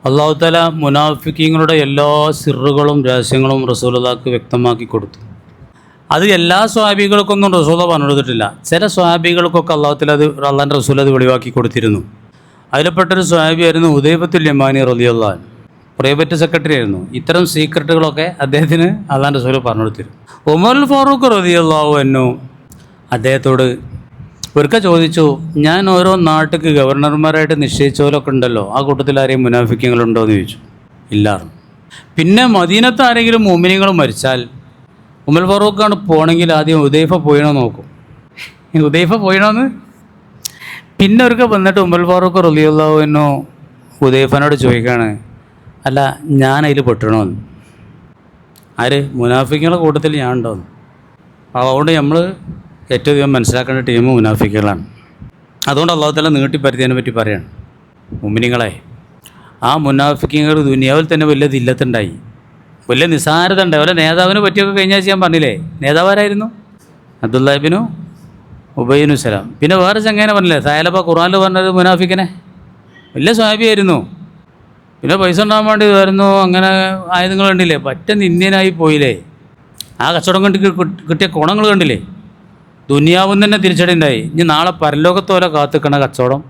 അല്ലാഹു തആല മുനാഫിക്കീങ്ങളുടെ എല്ലാ സിറുകളും രഹസ്യങ്ങളും റസൂലുള്ളാഹിക്ക് വ്യക്തമാക്കി കൊടുത്തു. അത് എല്ലാ സ്വഹാബികൾക്കൊന്നും റസൂലുള്ളാഹി പറഞ്ഞു കൊടുത്തിട്ടില്ല. ചില സ്വഹാബികൾക്കൊക്കെ അല്ലാഹു തആല അള്ളാഹുവിൻ്റെ റസൂൽ അത് വെളിവാക്കി കൊടുത്തിരുന്നു. അതിൽപ്പെട്ടൊരു സ്വഹാബിയായിരുന്നു ഹുദൈഫത്തുൽ യമാനി റളിയല്ലാഹു അൻഹു. പ്രൈവറ്റ് സെക്രട്ടറി ആയിരുന്നു. ഇത്തരം സീക്രട്ടുകളൊക്കെ അദ്ദേഹത്തിന് അള്ളാഹുവിൻ്റെ റസൂൽ പറഞ്ഞു കൊടുത്തിരുന്നു. ഉമറുൽ ഫാറൂഖ് റളിയല്ലാഹു അൻഹു അദ്ദേഹത്തോട് ഒരിക്കൽ ചോദിച്ചു, ഞാൻ ഓരോ നാട്ടിലേക്ക് ഗവർണർമാരായിട്ട് നിശ്ചയിച്ചവരൊക്കെ ഉണ്ടല്ലോ, ആ കൂട്ടത്തിൽ ആരെയും മുനാഫിക്കങ്ങളുണ്ടോ എന്ന് ചോദിച്ചു. ഇല്ലായിരുന്നു. പിന്നെ മദീനത്ത് ആരെങ്കിലും മുഅ്മിനീങ്ങൾ മരിച്ചാൽ ഉമർ ഫാറൂഖാണ് പോകണമെങ്കിൽ ആദ്യം ഹുദൈഫ പോയണോ നോക്കും. ഹുദൈഫ പോയണോന്ന് പിന്നെ ഒരിക്കൽ വന്നിട്ട് ഉമർ ഫാറൂഖ് റളിയല്ലാഹു അൻഹു ഹുദൈഫനോട് ചോദിക്കുകയാണ്, അല്ല ഞാൻ അതിൽ പെട്ടണമെന്ന്. ആര്? മുനാഫിക്കുകളുടെ കൂട്ടത്തിൽ ഞാൻ ഉണ്ടോന്ന്. അതുകൊണ്ട് നമ്മൾ ഏറ്റവും അധികം മനസ്സിലാക്കേണ്ട ടീം മുനാഫിക്കുകളാണ്. അതുകൊണ്ട് അല്ലാഹു തആല നീട്ടിപ്പരത്തിയതിനെ പറ്റി പറയാണ്, മുഅ്മിനീങ്ങളെ ആ മുനാഫിക്കുകൾ ദുനിയാവിൽ തന്നെ വലിയ ദില്ലത്തുണ്ടായി, വലിയ നിസ്സാരത ഉണ്ടായി. അവരെ നേതാവിനെ പറ്റിയൊക്കെ കഴിഞ്ഞ ആഴ്ച ഞാൻ പറഞ്ഞില്ലേ, നേതാവാരായിരുന്നു? അബ്ദുല്ലാഹി ഇബ്നു ഉബയ്യ് ഇബ്നു സലാം. പിന്നെ വേറെ ചങ്ങേനെ പറഞ്ഞില്ലേ, സഅലബ ഖുർആനിൽ പറഞ്ഞത് മുനാഫിക്കനെ, വലിയ സ്വഹാബിയായിരുന്നു. പിന്നെ പൈസ ഉണ്ടാകാൻ വേണ്ടി വരുന്നു, അങ്ങനെ ആയുധങ്ങൾ കണ്ടില്ലേ, പറ്റുന്ന ഇന്ത്യനായി പോയില്ലേ. ആ കച്ചവടം കണ്ട് കിട്ടിയ ഗുണങ്ങൾ കണ്ടില്ലേ. ദുനിയാവും തന്നെ തിരിച്ചടി ഉണ്ടായി. ഇനി നാളെ പരലോകത്തോലെ കാത്തിക്കണ കച്ചവടം,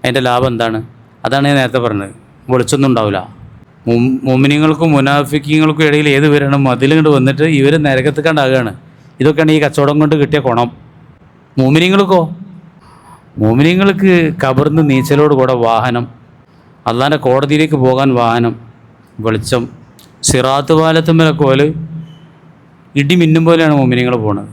അതിൻ്റെ ലാഭം എന്താണ്? അതാണ് ഞാൻ നേരത്തെ പറഞ്ഞത്. വെളിച്ചൊന്നും ഉണ്ടാവില്ല. മുഅ്മിനീങ്ങൾക്കും മുനാഫിക്കീങ്ങൾക്കും ഇടയിൽ ഏത് വരണം മതിലുകൊണ്ട് വന്നിട്ട് ഇവർ നരകത്തിക്കണ്ടാകുകയാണ്. ഇതൊക്കെയാണ് ഈ കച്ചവടം കൊണ്ട് കിട്ടിയ ഗുണം. മുഅ്മിനീങ്ങൾക്കോ? മുഅ്മിനീങ്ങൾക്ക് കബറിന്ന് നീച്ചലോട് കൂടെ വാഹനം, അള്ളാൻ്റെ കോടതിയിലേക്ക് പോകാൻ വാഹനം, വെളിച്ചം, സിറാത്ത് പാലത്തുമ്മലൊക്കെ പോലെ ഇടി മിന്നും പോലെയാണ് മുഅ്മിനീങ്ങൾ പോകുന്നത്.